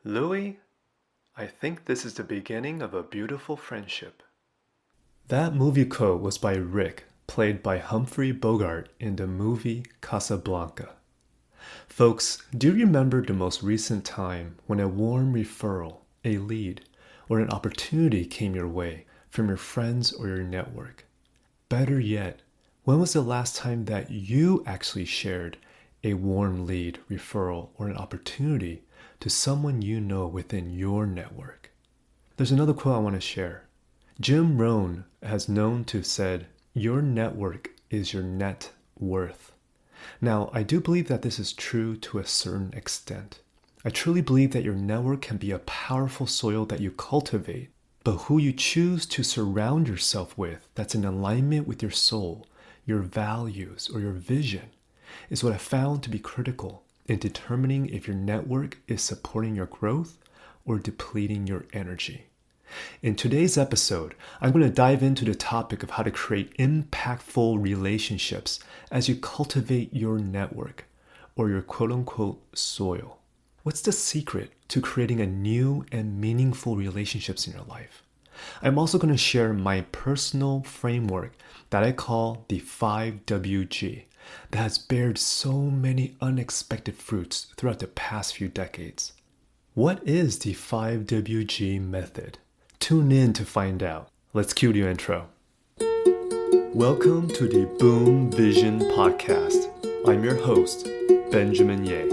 Louis, I think this is the beginning of a beautiful friendship. That movie quote was by Rick, played by Humphrey Bogart in the movie Casablanca. Folks, do you remember the most recent time when a warm referral, a lead, or an opportunity came your way from your friends or your network? Better yet, when was the last time that you actually shared a warm lead, referral, or an opportunity to someone you know within your network? There's another quote I want to share. Jim Rohn has known to have said, "Your network is your net worth." Now, I do believe that this is true to a certain extent. I truly believe that your network can be a powerful soil that you cultivate, but who you choose to surround yourself with that's in alignment with your soul, your values, or your vision is what I found to be critical in determining if your network is supporting your growth or depleting your energy. In today's episode, I'm going to dive into the topic of how to create impactful relationships as you cultivate your network, or your quote-unquote soil. What's the secret to creating a new and meaningful relationships in your life? I'm also going to share my personal framework that I call the 5WG that has bared so many unexpected fruits throughout the past few decades. What is the 5WG method? Tune in to find out. Let's cue the intro. Welcome to the Boom Vision Podcast. I'm your host, Benjamin Ye.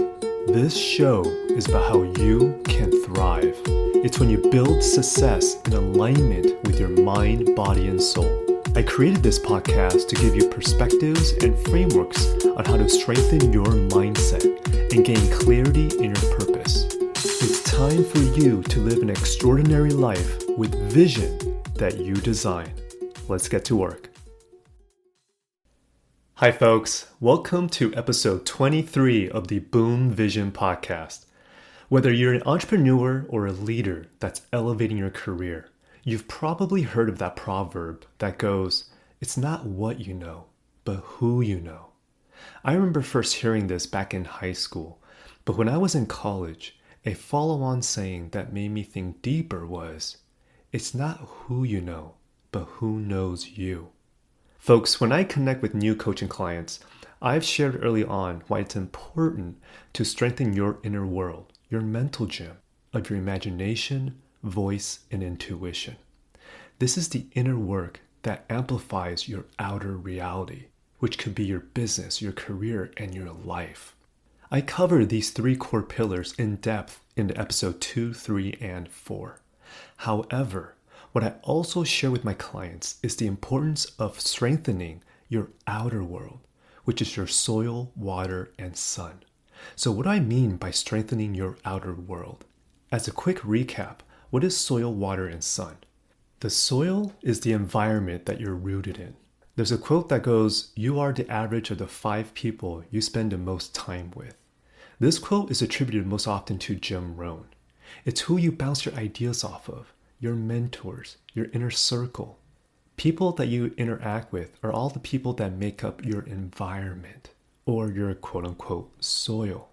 This show is about how you can thrive. It's when you build success in alignment with your mind, body, and soul. I created this podcast to give you perspectives and frameworks on how to strengthen your mindset and gain clarity in your purpose. It's time for you to live an extraordinary life with vision that you design. Let's get to work. Hi folks, welcome to episode 23 of the Boom Vision Podcast. Whether you're an entrepreneur or a leader that's elevating your career, you've probably heard of that proverb that goes, "It's not what you know, but who you know." I remember first hearing this back in high school, but when I was in college, a follow-on saying that made me think deeper was, "It's not who you know, but who knows you." Folks, when I connect with new coaching clients, I've shared early on why it's important to strengthen your inner world, your mental gym of your imagination, voice, and intuition. This is the inner work that amplifies your outer reality, which could be your business, your career, and your life. I cover these three core pillars in depth in episode 2, 3, and 4. However, what I also share with my clients is the importance of strengthening your outer world, which is your soil, water, and sun. So what do I mean by strengthening your outer world? As a quick recap, what is soil, water, and sun? The soil is the environment that you're rooted in. There's a quote that goes, "You are the average of the 5 people you spend the most time with." This quote is attributed most often to Jim Rohn. It's who you bounce your ideas off of, your mentors, your inner circle. People that you interact with are all the people that make up your environment, or your quote-unquote soil.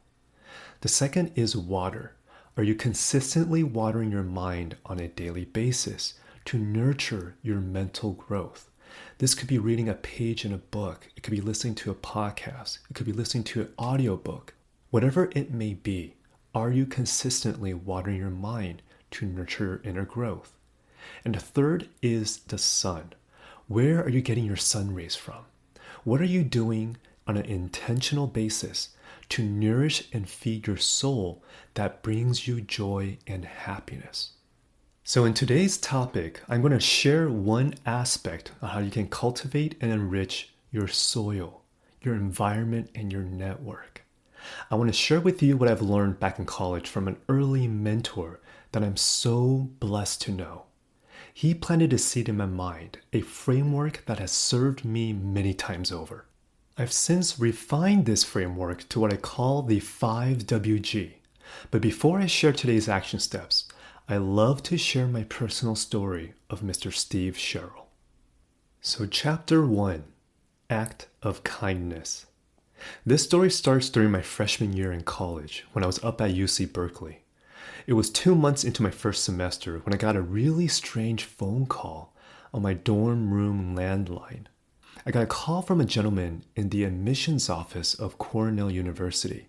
The second is water. Are you consistently watering your mind on a daily basis to nurture your mental growth? This could be reading a page in a book. It could be listening to a podcast. It could be listening to an audiobook. Whatever it may be, are you consistently watering your mind to nurture your inner growth? And the third is the sun. Where are you getting your sun rays from? What are you doing on an intentional basis to nourish and feed your soul that brings you joy and happiness? So in today's topic, I'm going to share one aspect of how you can cultivate and enrich your soil, your environment, and your network. I want to share with you what I've learned back in college from an early mentor that I'm so blessed to know. He planted a seed in my mind, a framework that has served me many times over. I've since refined this framework to what I call the 5WG. But before I share today's action steps, I love to share my personal story of Mr. Steve Sherrill. So chapter 1, Act of Kindness. This story starts during my freshman year in college when I was up at UC Berkeley. It was 2 months into my first semester when I got a really strange phone call on my dorm room landline. I got a call from a gentleman in the admissions office of Cornell University.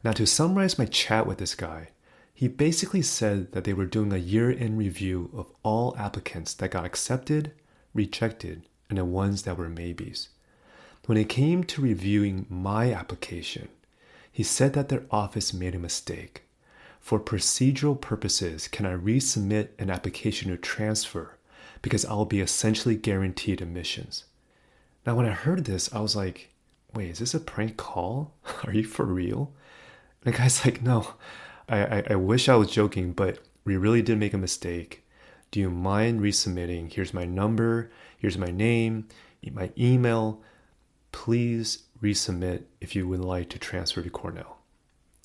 Now, to summarize my chat with this guy, he basically said that they were doing a year-end review of all applicants that got accepted, rejected, and the ones that were maybes. When it came to reviewing my application, he said that their office made a mistake. For procedural purposes, can I resubmit an application to transfer because I'll be essentially guaranteed admissions? Now, when I heard this, I was like, wait, is this a prank call? Are you for real? And the guy's like, no, I wish I was joking, but we really did make a mistake. Do you mind resubmitting? Here's my number, here's my name, my email. Please resubmit if you would like to transfer to Cornell.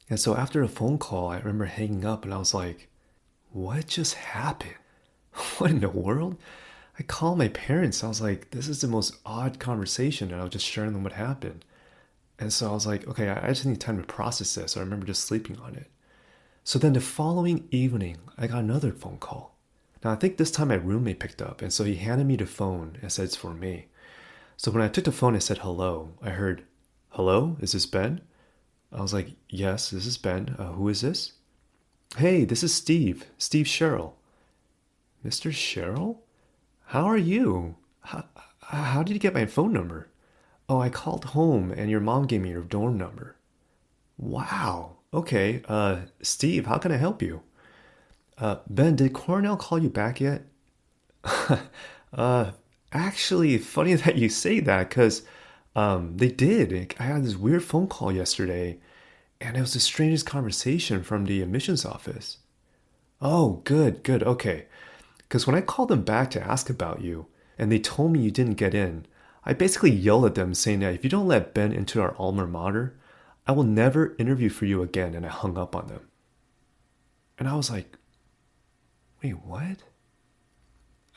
And so after a phone call, I remember hanging up and I was like, what just happened? What in the world? I called my parents. I was like, this is the most odd conversation. And I was just sharing them what happened. And so I was like, okay, I just need time to process this. I remember just sleeping on it. So then the following evening, I got another phone call. Now, I think this time my roommate picked up. And so he handed me the phone and said it's for me. So when I took the phone and said hello, I heard, hello, is this Ben? I was like, yes, this is Ben. Who is this? Hey, this is Steve Sherrill. Mr. Sherrill? How are you? How did you get my phone number? Oh, I called home and your mom gave me your dorm number. Wow. Okay. Steve, how can I help you? Ben, did Cornell call you back yet? Actually, funny that you say that because they did. I had this weird phone call yesterday and it was the strangest conversation from the admissions office. Oh, good. Okay. Because when I called them back to ask about you and they told me you didn't get in, I basically yelled at them saying that if you don't let Ben into our alma mater, I will never interview for you again, and I hung up on them. And I was like, wait, what?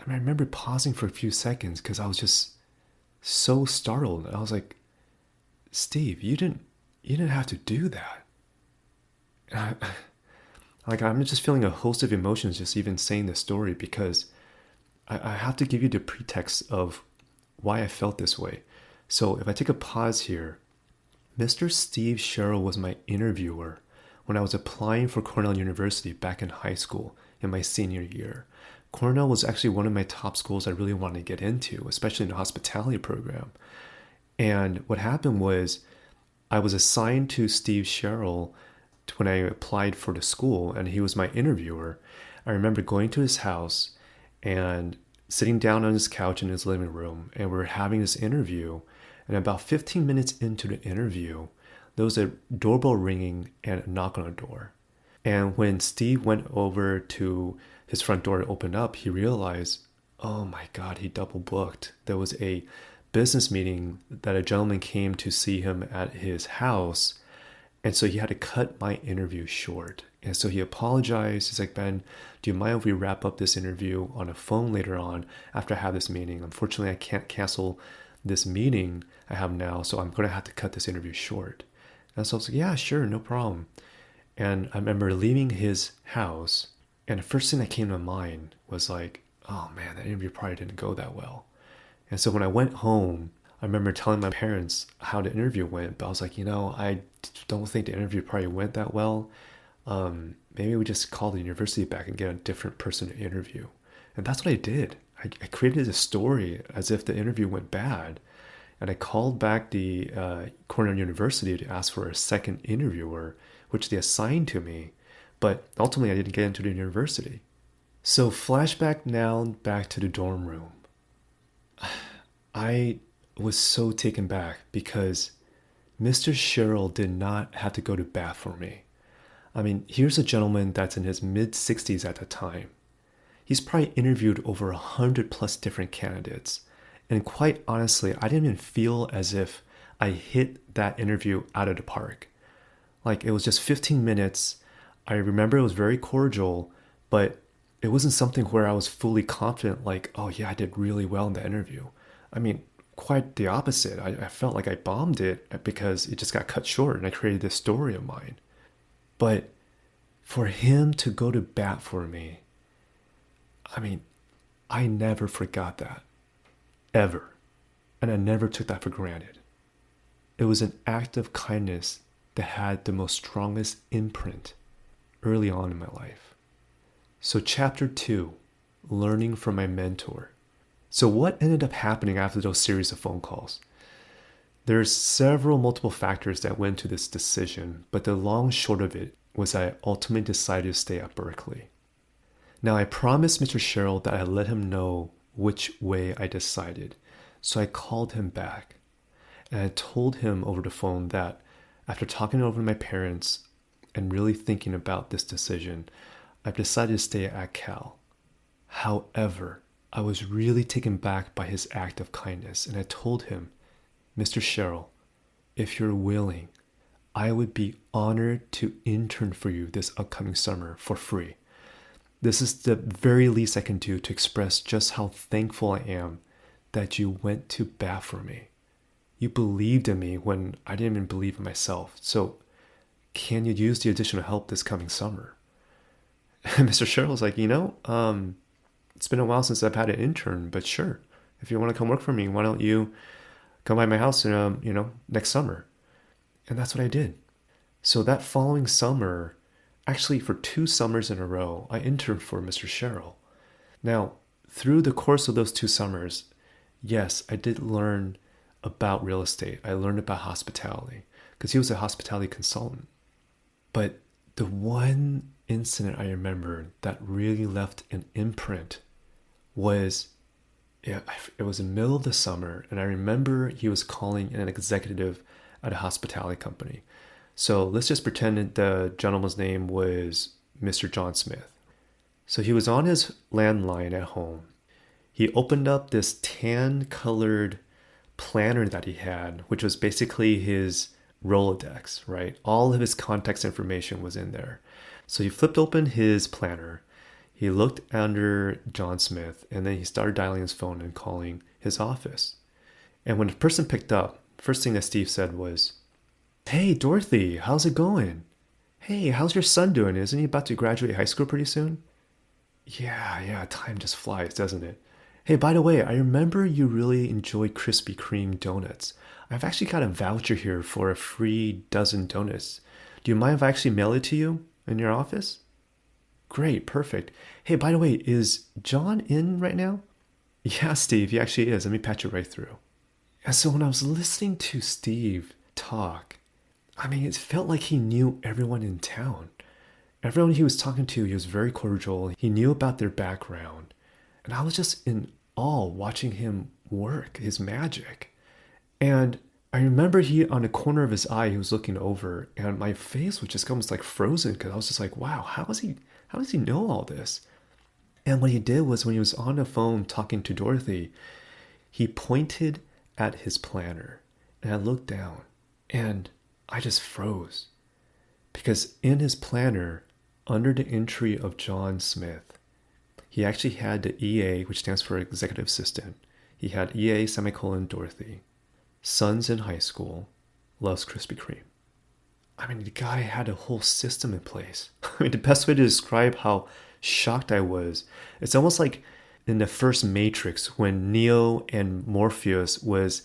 I remember pausing for a few seconds because I was just so startled. I was like, Steve, you didn't have to do that. I'm just feeling a host of emotions just even saying this story because I have to give you the pretext of why I felt this way. So if I take a pause here, Mr. Steve Sherrill was my interviewer when I was applying for Cornell University back in high school in my senior year. Cornell was actually one of my top schools I really wanted to get into, especially in the hospitality program. And what happened was I was assigned to Steve Sherrill when I applied for the school, and he was my interviewer. I remember going to his house and sitting down on his couch in his living room, and we were having this interview. And about 15 minutes into the interview, there was a doorbell ringing and a knock on the door. And when Steve went over to his front door to open up, he realized, oh my God, he double booked. There was a business meeting that a gentleman came to see him at his house. And so he had to cut my interview short. And so he apologized. He's like, Ben, do you mind if we wrap up this interview on a phone later on after I have this meeting? Unfortunately, I can't cancel this meeting I have now, so I'm going to have to cut this interview short. And so I was like, yeah, sure, no problem. And I remember leaving his house, and the first thing that came to mind was like, oh man, that interview probably didn't go that well. And so when I went home, I remember telling my parents how the interview went, but I was like, I don't think the interview probably went that well. Maybe we just call the university back and get a different person to interview. And that's what I did. I created a story as if the interview went bad. And I called back the Cornell University to ask for a second interviewer, which they assigned to me. But ultimately, I didn't get into the university. So flashback now back to the dorm room. I was so taken back because Mr. Sherrill did not have to go to bat for me. I mean, here's a gentleman that's in his mid-60s at the time. He's probably interviewed over 100 plus different candidates. And quite honestly, I didn't even feel as if I hit that interview out of the park. Like, it was just 15 minutes. I remember it was very cordial, but it wasn't something where I was fully confident, like, oh yeah, I did really well in the interview. I mean, quite the opposite. I felt like I bombed it because it just got cut short and I created this story of mine. But For him to go to bat for me, I mean, I never forgot that. Ever. And I never took that for granted. It was an act of kindness that had the most strongest imprint early on in my life. So chapter 2, learning from my mentor. So what ended up happening after those series of phone calls? There's several multiple factors that went to this decision, but the long short of it was I ultimately decided to stay at Berkeley. Now I promised Mr. Sherrill that I'd let him know which way I decided. So I called him back and I told him over the phone that after talking over to my parents and really thinking about this decision, I've decided to stay at Cal. However, I was really taken back by his act of kindness, and I told him, Mr. Sherrill, if you're willing, I would be honored to intern for you this upcoming summer for free. This is the very least I can do to express just how thankful I am that you went to bat for me. You believed in me when I didn't even believe in myself. So can you use the additional help this coming summer? And Mr. Sherrill's like, it's been a while since I've had an intern, but sure, if you want to come work for me, why don't you come by my house next summer? And that's what I did. So that following summer, actually for 2 summers in a row, I interned for Mr. Sherrill. Now, through the course of those 2 summers, yes, I did learn about real estate. I learned about hospitality because he was a hospitality consultant. But the one incident I remember that really left an imprint was, it was in the middle of the summer, and I remember he was calling an executive at a hospitality company. So let's just pretend that the gentleman's name was Mr. John Smith. So he was on his landline at home. He opened up this tan-colored planner that he had, which was basically his Rolodex, right? All of his contact information was in there. So he flipped open his planner. He looked under John Smith, and then he started dialing his phone and calling his office. And when the person picked up, first thing that Steve said was, "Hey, Dorothy, how's it going? Hey, how's your son doing? Isn't he about to graduate high school pretty soon?" Yeah, time just flies, doesn't it? Hey, by the way, I remember you really enjoy Krispy Kreme donuts. I've actually got a voucher here for a free dozen donuts. Do you mind if I actually mail it to you in your office? Great, perfect. Hey, by the way, is John in right now? Yeah, Steve, he actually is. Let me patch it right through. And so when I was listening to Steve talk, it felt like he knew everyone in town. Everyone he was talking to, he was very cordial. He knew about their background. And I was just in awe watching him work his magic. And I remember on the corner of his eye, he was looking over, and my face was just almost like frozen because I was just like, wow, how does he know all this? And what he did was when he was on the phone talking to Dorothy, he pointed at his planner, and I looked down, and I just froze. Because in his planner, under the entry of John Smith, he actually had the EA, which stands for Executive Assistant. He had EA semicolon Dorothy. Son's in high school, loves Krispy Kreme. The guy had a whole system in place. The best way to describe how shocked I was, it's almost like in the first Matrix when Neo and Morpheus was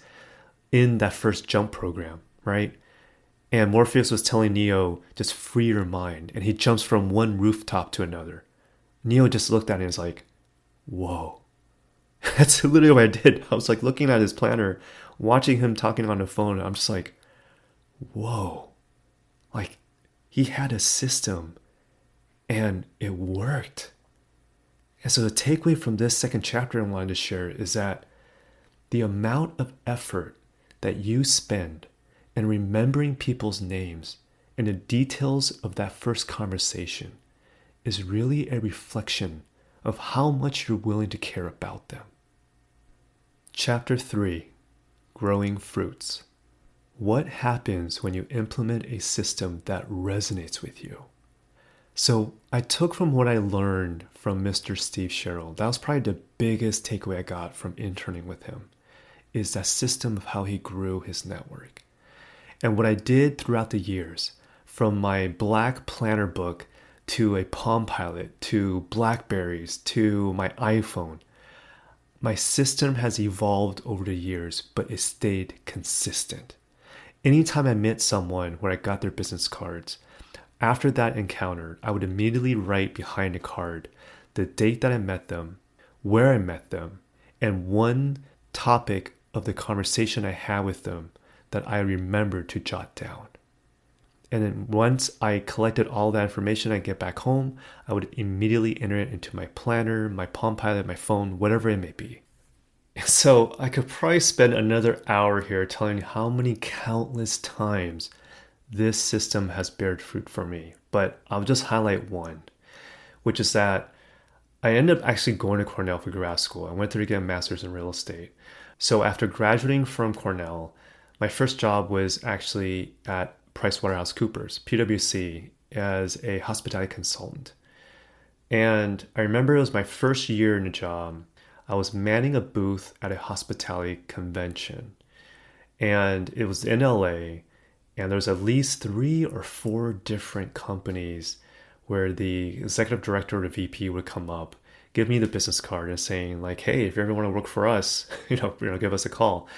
in that first jump program, right? And Morpheus was telling Neo, just free your mind. And he jumps from one rooftop to another. Neo just looked at it and was like, whoa. That's literally what I did. I was like looking at his planner, watching him talking on the phone. And I'm just like, whoa. Like he had a system and it worked. And so the takeaway from this second chapter I wanted to share is that the amount of effort that you spend in remembering people's names and the details of that first conversation is really a reflection of how much you're willing to care about them. Chapter 3, Growing Fruits. What happens when you implement a system that resonates with you? So I took from what I learned from Mr. Steve Sherrill, that was probably the biggest takeaway I got from interning with him, is that system of how he grew his network. And what I did throughout the years, from my black planner book to a Palm Pilot, to Blackberries, to my iPhone. My system has evolved over the years, but it stayed consistent. Anytime I met someone where I got their business cards, after that encounter, I would immediately write behind the card the date that I met them, where I met them, and one topic of the conversation I had with them that I remembered to jot down. And then once I collected all that information, I get back home, I would immediately enter it into my planner, my Palm Pilot, my phone, whatever it may be. So I could probably spend another hour here telling you how many countless times this system has bared fruit for me. But I'll just highlight one, which is that I ended up actually going to Cornell for grad school. I went there to get a master's in real estate. So after graduating from Cornell, my first job was actually at PricewaterhouseCoopers, PwC, as a hospitality consultant. And I remember it was my first year in the job. I was manning a booth at a hospitality convention. And it was in LA. And there was at least 3 or 4 different companies where the executive director or the VP would come up, give me the business card and saying like, hey, if you ever want to work for us, give us a call.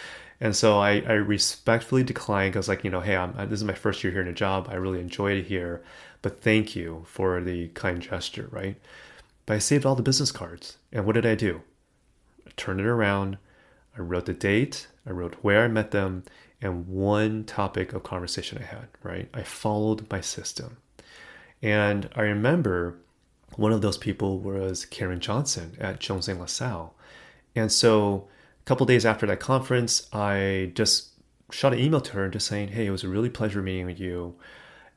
And so I respectfully declined because like, hey, this is my first year here in a job. I really enjoyed it here, but thank you for the kind gesture, right? But I saved all the business cards. And what did I do? I turned it around. I wrote the date. I wrote where I met them and one topic of conversation I had, right? I followed my system. And I remember one of those people was Karen Johnson at Jones & LaSalle. And so a couple days after that conference, I just shot an email to her just saying, hey, it was a really pleasure meeting with you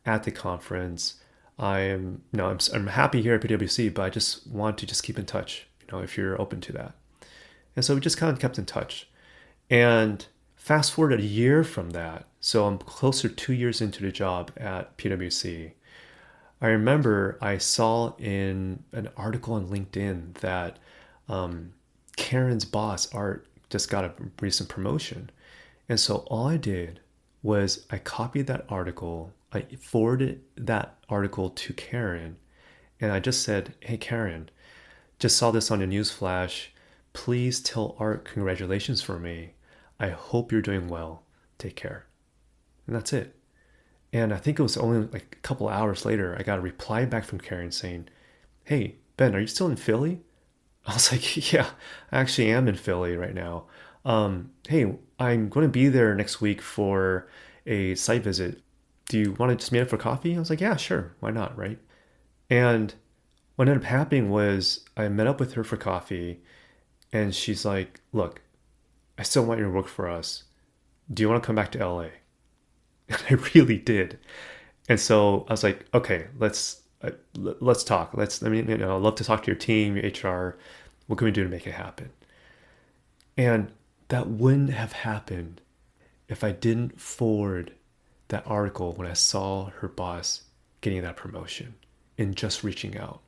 at the conference. I'm happy here at PwC, but I just want to just keep in touch, if you're open to that. And so we just kind of kept in touch. And fast forward a year from that, so I'm closer 2 years into the job at PwC. I remember I saw in an article on LinkedIn that Karen's boss, Art, just got a recent promotion. And so all I did was I copied that article, I forwarded that article to Karen, and I just said, hey, Karen, just saw this on the news flash. Please tell Art congratulations for me. I hope you're doing well. Take care. And that's it. And I think it was only like a couple hours later, I got a reply back from Karen saying, hey, Ben, are you still in Philly? I was like, yeah, I actually am in Philly right now. Hey, I'm going to be there next week for a site visit. Do you want to just meet up for coffee? I was like, yeah, sure. Why not, right? And what ended up happening was I met up with her for coffee and she's like, look, I still want you to work for us. Do you want to come back to LA? And I really did. And so I was like, okay, let's talk. I'd love to talk to your team, your HR. What can we do to make it happen? And that wouldn't have happened if I didn't forward that article when I saw her boss getting that promotion and just reaching out.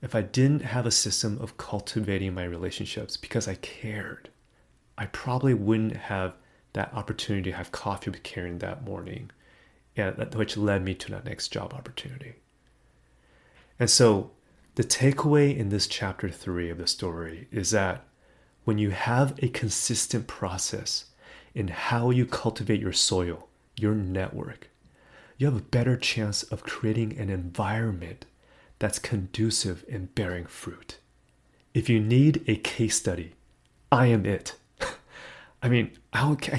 If I didn't have a system of cultivating my relationships because I cared, I probably wouldn't have that opportunity to have coffee with Karen that morning, which led me to that next job opportunity. And so the takeaway in this chapter 3 of the story is that when you have a consistent process in how you cultivate your soil, your network, you have a better chance of creating an environment that's conducive in bearing fruit. If you need a case study, I am it. I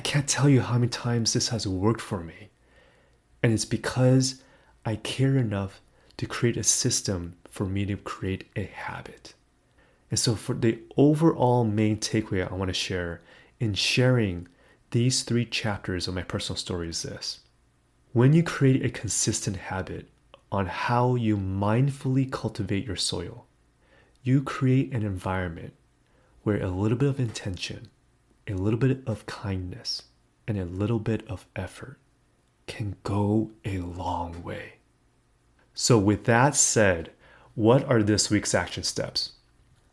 can't tell you how many times this has worked for me. And it's because I care enough to create a system for me to create a habit. And so for the overall main takeaway I want to share in sharing these 3 chapters of my personal story is this. When you create a consistent habit on how you mindfully cultivate your soil, you create an environment where a little bit of intention, a little bit of kindness, and a little bit of effort can go a long way. So with that said, what are this week's action steps?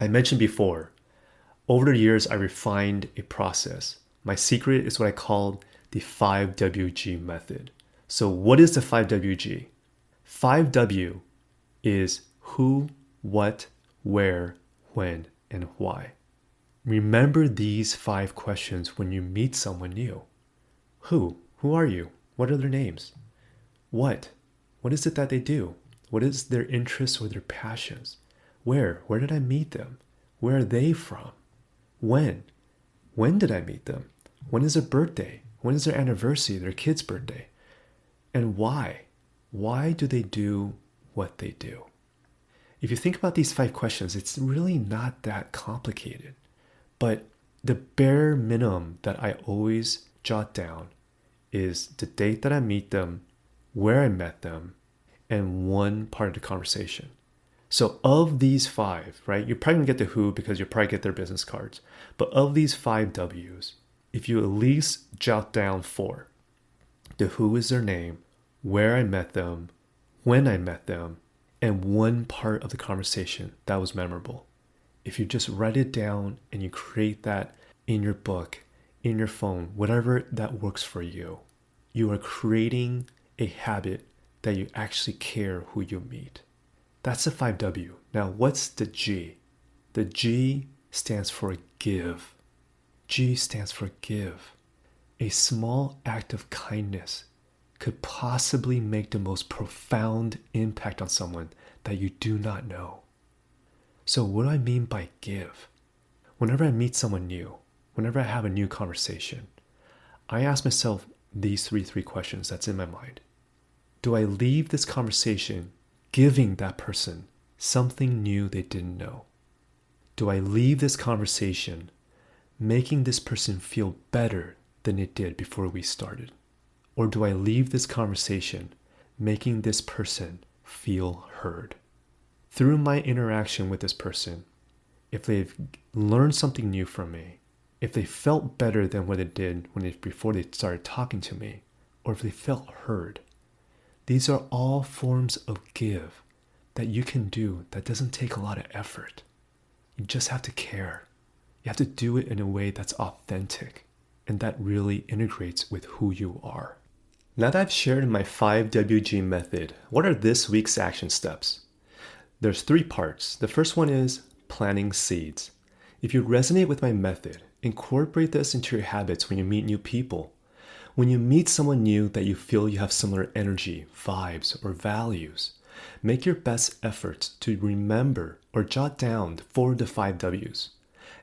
I mentioned before, over the years I refined a process. My secret is what I call the 5WG method. So what is the 5WG? 5W is who, what, where, when, and why. Remember these 5 questions when you meet someone new. Who? Who are you? What are their names? What? What is it that they do? What is their interests or their passions? Where? Where did I meet them? Where are they from? When? When did I meet them? When is their birthday? When is their anniversary, their kid's birthday? And why? Why do they do what they do? If you think about these 5 questions, it's really not that complicated. But the bare minimum that I always jot down is the date that I meet them, where I met them, and one part of the conversation. So of these 5, right, you're probably going to get the who because you'll probably get their business cards. But of these 5 W's, if you at least jot down 4, the who is their name, where I met them, when I met them, and one part of the conversation that was memorable. If you just write it down and you create that in your book, in your phone, whatever that works for you, you are creating a habit that you actually care who you meet. That's the 5W. Now, what's the G? The G stands for give. G stands for give. A small act of kindness could possibly make the most profound impact on someone that you do not know. So what do I mean by give? Whenever I meet someone new, whenever I have a new conversation, I ask myself these three questions that's in my mind. Do I leave this conversation giving that person something new they didn't know? Do I leave this conversation making this person feel better than it did before we started? Or do I leave this conversation making this person feel heard? Through my interaction with this person, if they've learned something new from me, if they felt better than what they did before they started talking to me, or if they felt heard, these are all forms of give that you can do that doesn't take a lot of effort. You just have to care. You have to do it in a way that's authentic and that really integrates with who you are. Now that I've shared my 5WG method, what are this week's action steps? There's 3 parts. The first one is planting seeds. If you resonate with my method, incorporate this into your habits when you meet new people. When you meet someone new that you feel you have similar energy, vibes, or values, make your best efforts to remember or jot down 4 to 5 W's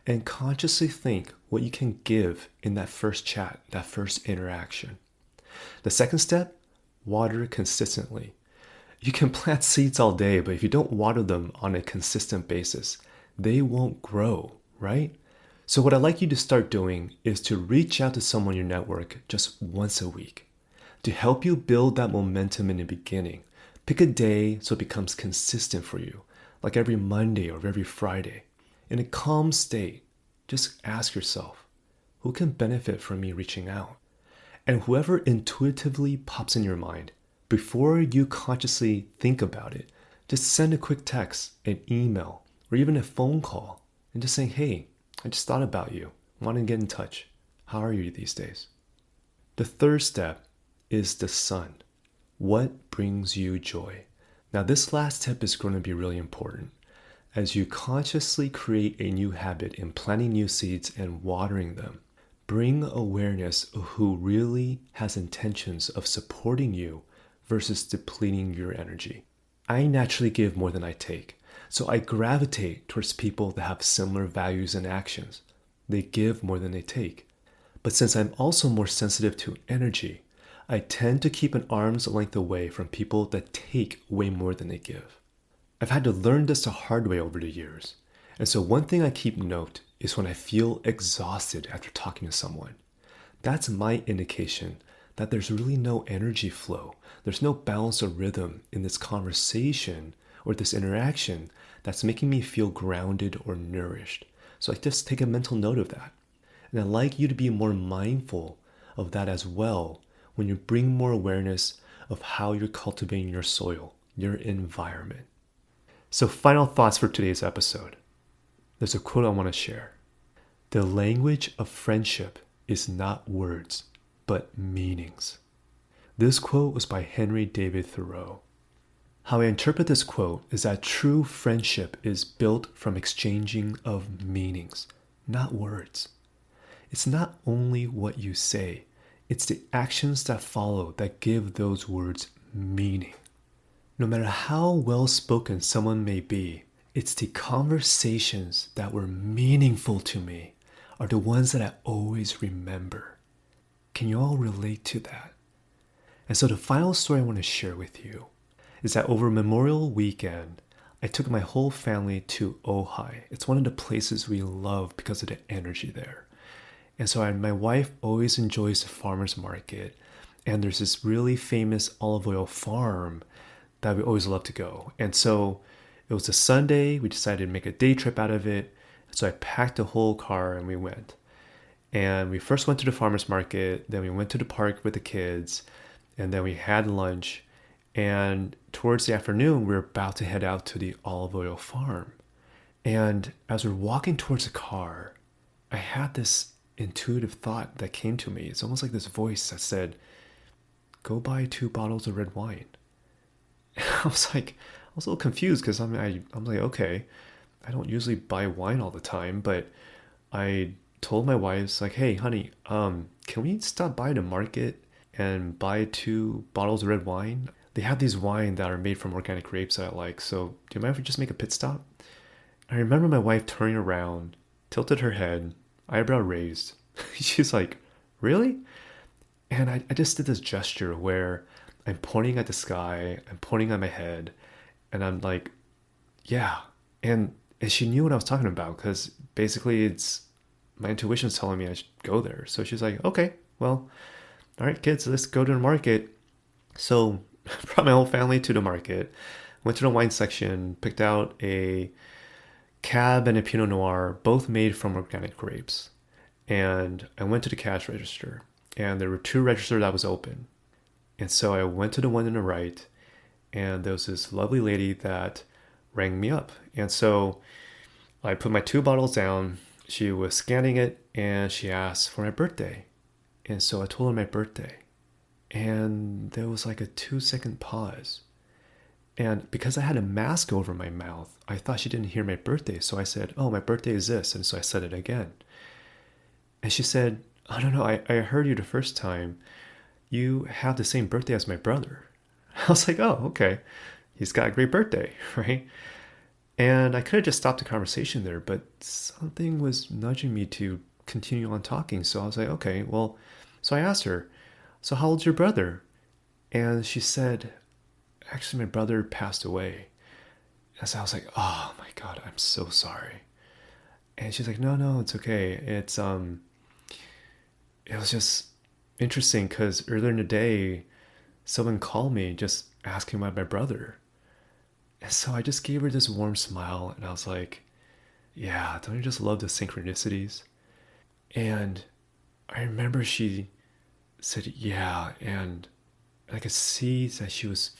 and consciously think what you can give in that first chat, that first interaction. The second step, water consistently. You can plant seeds all day, but if you don't water them on a consistent basis, they won't grow, right? So what I'd like you to start doing is to reach out to someone in your network just once a week. To help you build that momentum in the beginning, pick a day so it becomes consistent for you, like every Monday or every Friday. In a calm state, just ask yourself, who can benefit from me reaching out? And whoever intuitively pops in your mind, before you consciously think about it, just send a quick text, an email, or even a phone call, and just saying, hey, I just thought about you. I want to get in touch. How are you these days? The third step is the sun. What brings you joy? Now, this last tip is going to be really important. As you consciously create a new habit in planting new seeds and watering them, bring awareness of who really has intentions of supporting you versus depleting your energy. I naturally give more than I take, so I gravitate towards people that have similar values and actions. They give more than they take. But since I'm also more sensitive to energy, I tend to keep an arm's length away from people that take way more than they give. I've had to learn this the hard way over the years. And so one thing I keep note is when I feel exhausted after talking to someone. That's my indication that there's really no energy flow. There's no balance or rhythm in this conversation or this interaction that's making me feel grounded or nourished. So I just take a mental note of that. And I'd like you to be more mindful of that as well when you bring more awareness of how you're cultivating your soil, your environment. So final thoughts for today's episode. There's a quote I want to share. The language of friendship is not words, but meanings. This quote was by Henry David Thoreau. How I interpret this quote is that true friendship is built from exchanging of meanings, not words. It's not only what you say, it's the actions that follow that give those words meaning. No matter how well spoken someone may be, it's the conversations that were meaningful to me are the ones that I always remember. Can you all relate to that? And so the final story I want to share with you is that over Memorial Weekend, I took my whole family to Ojai. It's one of the places we love because of the energy there. And so my wife always enjoys the farmer's market. And there's this really famous olive oil farm that we always love to go. And so it was a Sunday. We decided to make a day trip out of it. So I packed the whole car and we went. And we first went to the farmer's market. Then we went to the park with the kids. And then we had lunch. And towards the afternoon, we were about to head out to the olive oil farm. And as we're walking towards the car, I had this intuitive thought that came to me. It's almost like this voice that said, go buy 2 bottles of red wine. And I was a little confused because I'm like, okay, I don't usually buy wine all the time, but I told my wife, it's like, hey, honey, can we stop by the market and buy 2 bottles of red wine? They have these wine that are made from organic grapes that I like. So do you mind if we just make a pit stop? I remember my wife turning around, tilted her head, eyebrow raised. She's like, really? And I just did this gesture where I'm pointing at the sky, I'm pointing at my head, and I'm like, yeah. And she knew what I was talking about because basically it's my intuition's telling me I should go there. So she's like, okay, well, all right, kids, let's go to the market. So brought my whole family to the market, went to the wine section, picked out a Cab and a Pinot Noir, both made from organic grapes. And I went to the cash register, and there were 2 registers that was open. And so I went to the one on the right, and there was this lovely lady that rang me up. And so I put my 2 bottles down. She was scanning it, and she asked for my birthday. And so I told her my birthday. And there was like a 2-second pause. And because I had a mask over my mouth, I thought she didn't hear my birthday. So I said, oh, my birthday is this. And so I said it again. And she said, oh, no, I heard you the first time. You have the same birthday as my brother. I was like, oh, okay. He's got a great birthday, right? And I could have just stopped the conversation there, but something was nudging me to continue on talking. So I was like, okay, well, so I asked her, so how old's your brother? And she said, actually, my brother passed away. And so I was like, oh my God, I'm so sorry. And she's like, no, it's okay. It was just interesting because earlier in the day, someone called me just asking about my brother. And so I just gave her this warm smile and I was like, yeah, don't you just love the synchronicities? And I remember she said, yeah, and I could see that she was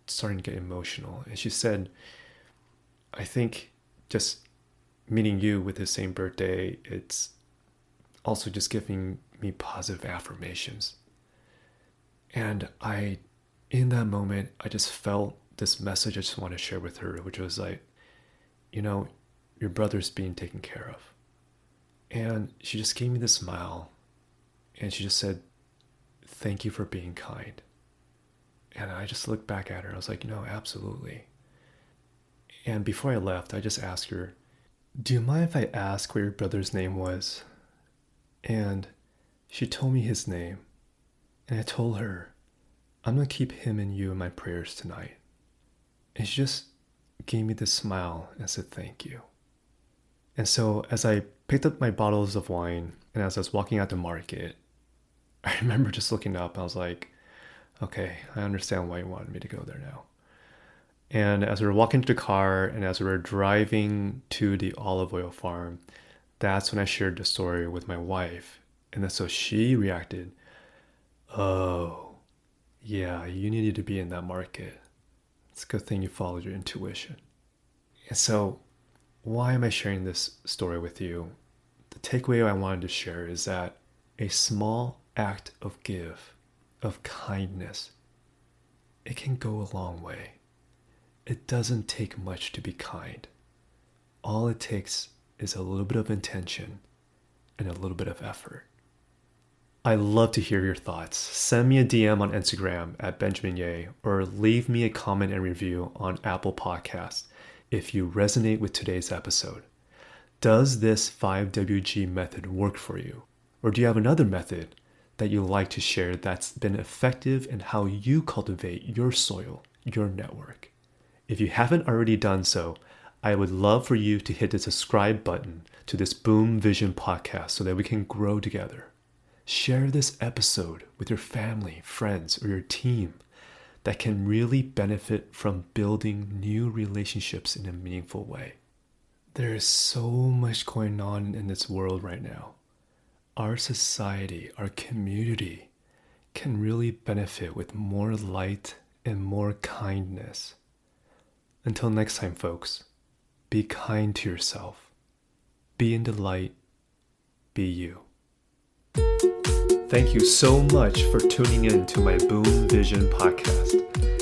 starting to get emotional. And she said, I think just meeting you with the same birthday, it's also just giving me positive affirmations. And in that moment, I just felt this message I just want to share with her, which was like, your brother's being taken care of. And she just gave me this smile and she just said, thank you for being kind. And I just looked back at her. I was like, absolutely. And before I left, I just asked her, do you mind if I ask what your brother's name was? And she told me his name. And I told her, I'm going to keep him and you in my prayers tonight. And she just gave me this smile and said, thank you. And so as I picked up my bottles of wine and as I was walking out the market, I remember just looking up. I was like, okay, I understand why you wanted me to go there now. And as we were walking to the car and as we were driving to the olive oil farm, that's when I shared the story with my wife. And then so she reacted, oh, yeah, you needed to be in that market. It's a good thing you followed your intuition. And so why am I sharing this story with you? The takeaway I wanted to share is that a small act of kindness, it can go a long way. It doesn't take much to be kind. All it takes is a little bit of intention and a little bit of effort. I love to hear your thoughts. Send me a DM on Instagram at Benjamin Ye or leave me a comment and review on Apple Podcasts if you resonate with today's episode. Does this 5WG method work for you? Or do you have another method that you'd like to share that's been effective in how you cultivate your soil, your network? If you haven't already done so, I would love for you to hit the subscribe button to this Boom Vision podcast so that we can grow together. Share this episode with your family, friends, or your team that can really benefit from building new relationships in a meaningful way. There is so much going on in this world right now. Our society, our community can really benefit with more light and more kindness. Until next time, folks, be kind to yourself. Be in the light. Be you. Thank you so much for tuning in to my Boom Vision podcast.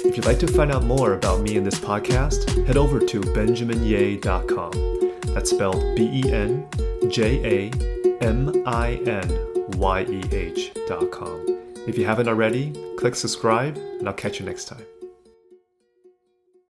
If you'd like to find out more about me and this podcast, head over to benjaminye.com. That's spelled BenjaminYeh.com. If you haven't already, click subscribe, and I'll catch you next time.